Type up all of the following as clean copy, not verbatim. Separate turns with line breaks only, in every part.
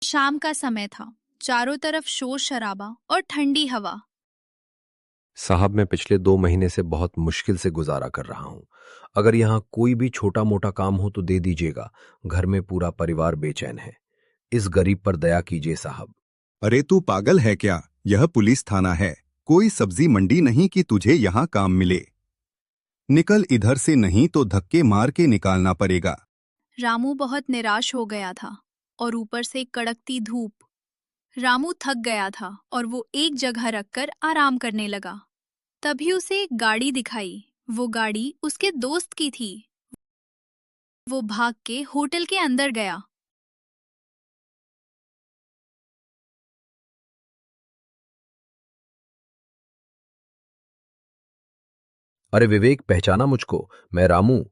शाम का समय था। चारों तरफ शोर शराबा और ठंडी हवा।
साहब, मैं पिछले 2 महीने से बहुत मुश्किल से गुजारा कर रहा हूँ। अगर यहाँ कोई भी छोटा मोटा काम हो तो दे दीजिएगा। घर में पूरा परिवार बेचैन है। इस गरीब पर दया कीजिए साहब।
अरे तू पागल है क्या? यह पुलिस थाना है, कोई सब्जी मंडी नहीं कि तुझे यहाँ काम मिले। निकल इधर से, नहीं तो धक्के मार के निकालना पड़ेगा।
रामू बहुत निराश हो गया था और ऊपर से कड़कती धूप। रामू थक गया था और वो एक जगह रखकर आराम करने लगा। तभी उसे एक गाड़ी दिखाई। वो गाड़ी उसके दोस्त की थी। वो भाग के होटल के अंदर गया।
अरे विवेक, पहचाना मुझको? मैं रामू।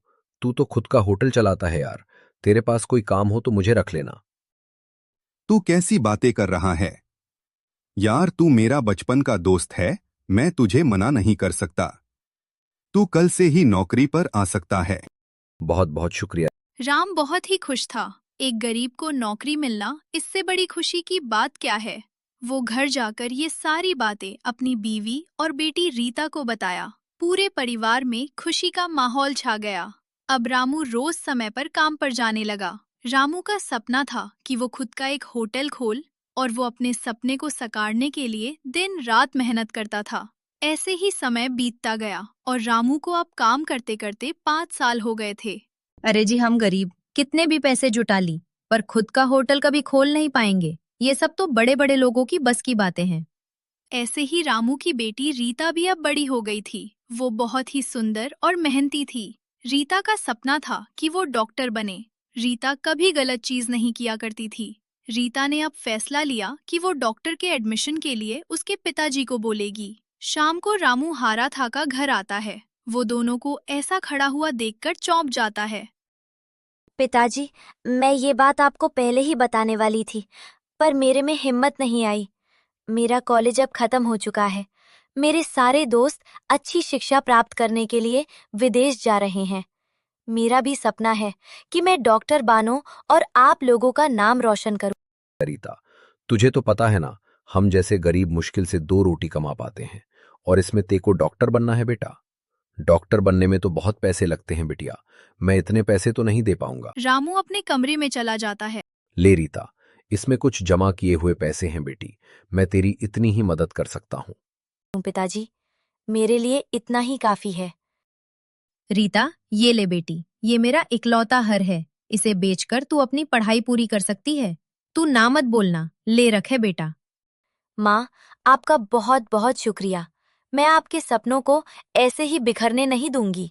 तू तो खुद का होटल चलाता है यार। तेरे पास कोई काम हो तो मुझे रख लेना।
तू कैसी बातें कर रहा है यार? तू मेरा बचपन का दोस्त है, मैं तुझे मना नहीं कर सकता। तू कल से ही नौकरी पर आ सकता है।
बहुत बहुत शुक्रिया।
राम बहुत ही खुश था। एक गरीब को नौकरी मिलना इससे बड़ी खुशी की बात क्या है। वो घर जाकर ये सारी बातें अपनी बीवी और बेटी रीता को बताया। पूरे परिवार में खुशी का माहौल छा गया। अब रामू रोज समय पर काम पर जाने लगा। रामू का सपना था कि वो खुद का एक होटल खोल और वो अपने सपने को साकारने के लिए दिन रात मेहनत करता था। ऐसे ही समय बीतता गया और रामू को अब काम करते करते 5 साल हो गए थे।
अरे जी, हम गरीब कितने भी पैसे जुटा ली पर खुद का होटल कभी खोल नहीं पाएंगे। ये सब तो बड़े बड़े लोगों की बस की बातें हैं।
ऐसे ही रामू की बेटी रीता भी अब बड़ी हो गई थी। वो बहुत ही सुंदर और मेहनती थी। रीता का सपना था कि वो डॉक्टर बने। रीता कभी गलत चीज नहीं किया करती थी। रीता ने अब फैसला लिया कि वो डॉक्टर के एडमिशन के लिए उसके पिताजी को बोलेगी। शाम को रामू हारा थाका घर आता है। वो दोनों को ऐसा खड़ा हुआ देखकर चौंक जाता है।
पिताजी, मैं ये बात आपको पहले ही बताने वाली थी, पर मेरे में हिम्मत नहीं आई। मेरा कॉलेज अब खत्म हो चुका है। मेरे सारे दोस्त अच्छी शिक्षा प्राप्त करने के लिए विदेश जा रहे हैं। मेरा भी सपना है कि मैं डॉक्टर बनूं और आप लोगों का नाम रोशन करूं।
रीता, तुझे तो पता है ना, हम जैसे गरीब मुश्किल से 2 रोटी कमा पाते हैं। और इसमें तेको डॉक्टर बनना है बेटा। डॉक्टर बनने में तो बहुत पैसे लगते हैं बिटिया। मैं इतने पैसे तो नहीं दे पाऊंगा।
रामू अपने कमरे में चला जाता है।
ले रीता, इसमें कुछ जमा किए हुए पैसे हैं बेटी। मैं तेरी इतनी ही मदद कर सकता हूँ।
पिताजी, मेरे लिए इतना ही काफी है।
रीता, ये ले बेटी, ये मेरा इकलौता हर है। इसे बेचकर तू अपनी पढ़ाई पूरी कर सकती है। तू ना मत बोलना, ले रखे बेटा।
माँ, आपका बहुत बहुत शुक्रिया। मैं आपके सपनों को ऐसे ही बिखरने नहीं दूंगी।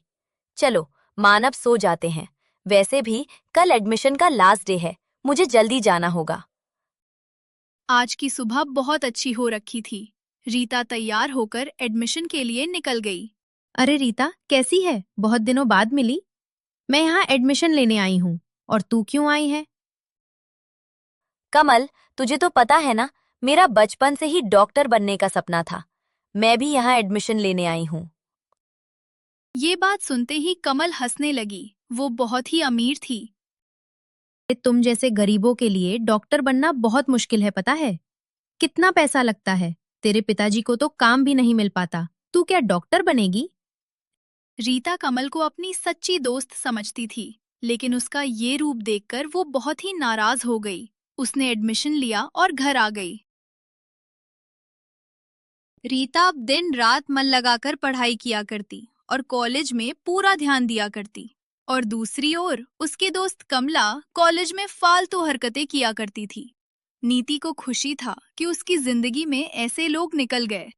चलो, मानव सो जाते हैं। वैसे भी कल एडमिशन का लास्ट डे है, मुझे जल्दी जाना होगा।
आज की सुबह बहुत अच्छी हो रखी थी। रीता तैयार होकर एडमिशन के लिए निकल गई।
अरे रीता, कैसी है? बहुत दिनों बाद मिली। मैं यहाँ एडमिशन लेने आई हूँ। और तू क्यों आई है?
कमल, तुझे तो पता है ना, मेरा बचपन से ही डॉक्टर बनने का सपना था। मैं भी यहाँ एडमिशन लेने आई हूँ।
ये बात सुनते ही कमल हंसने लगी। वो बहुत ही अमीर थी।
तुम जैसे गरीबों के लिए डॉक्टर बनना बहुत मुश्किल है, पता है? कितना पैसा लगता है। तेरे पिताजी को तो काम भी नहीं मिल पाता। तू क्या डॉक्टर बनेगी?
रीता कमल को अपनी सच्ची दोस्त समझती थी, लेकिन उसका ये रूप देखकर वो बहुत ही नाराज हो गई। उसने एडमिशन लिया और घर आ गई। रीता अब दिन रात मन लगाकर पढ़ाई किया करती और कॉलेज में पूरा ध्यान दिया करती। और दूसरी ओर उसके दोस्त कमला कॉलेज में फालतू हरकतें किया करती थी। नीति को खुशी था कि उसकी जिंदगी में ऐसे लोग निकल गए।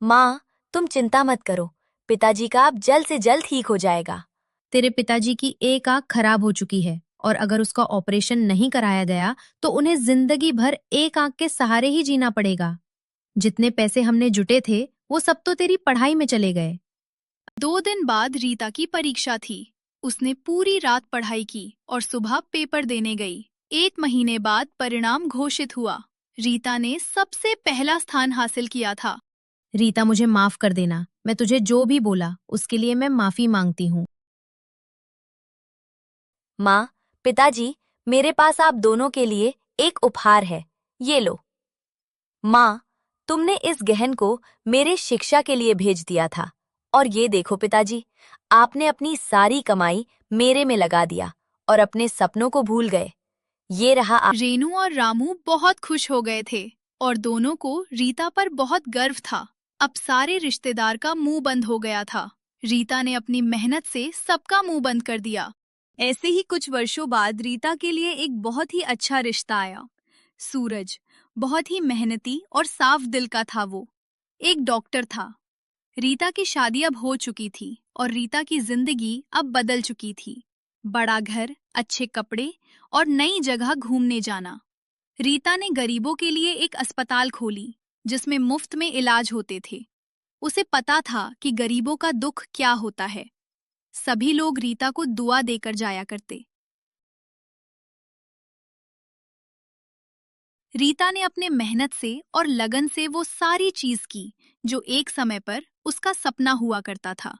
माँ, तुम चिंता मत करो। पिताजी का अब जल्द से जल्द ठीक हो जाएगा।
तेरे पिताजी की एक आंख खराब हो चुकी है और अगर उसका ऑपरेशन नहीं कराया गया तो उन्हें जिंदगी भर एक आंख के सहारे ही जीना पड़ेगा। जितने पैसे हमने जुटे थे वो सब तो तेरी पढ़ाई में चले गए।
2 दिन बाद रीता की परीक्षा थी। उसने पूरी रात पढ़ाई की और सुबह पेपर देने गई। 1 महीने बाद परिणाम घोषित हुआ। रीता ने सबसे पहला स्थान हासिल किया था।
रीता, मुझे माफ कर देना। मैं तुझे जो भी बोला उसके लिए मैं माफी मांगती हूँ।
माँ, पिताजी, मेरे पास आप दोनों के लिए एक उपहार है, ये लो। माँ, तुमने इस गहन को मेरे शिक्षा के लिए भेज दिया था, और ये देखो पिताजी, आपने अपनी सारी कमाई मेरे में लगा दिया और अपने सपनों को भूल गए। ये रहा
रेनू और रामू बहुत खुश हो गए थे और दोनों को रीता पर बहुत गर्व था। अब सारे रिश्तेदार का मुंह बंद हो गया था। रीता ने अपनी मेहनत से सबका मुंह बंद कर दिया। ऐसे ही कुछ वर्षों बाद रीता के लिए एक बहुत ही अच्छा रिश्ता आया। सूरज बहुत ही मेहनती और साफ दिल का था। वो एक डॉक्टर था। रीता की शादी अब हो चुकी थी और रीता की जिंदगी अब बदल चुकी थी। बड़ा घर, अच्छे कपड़े और नई जगह घूमने जाना। रीता ने गरीबों के लिए एक अस्पताल खोली जिसमें मुफ्त में इलाज होते थे। उसे पता था कि गरीबों का दुख क्या होता है। सभी लोग रीता को दुआ देकर जाया करते। रीता ने अपने मेहनत से और लगन से वो सारी चीज की जो एक समय पर उसका सपना हुआ करता था।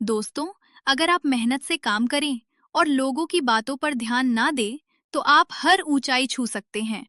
दोस्तों, अगर आप मेहनत से काम करें और लोगों की बातों पर ध्यान ना दें, तो आप हर ऊंचाई छू सकते हैं।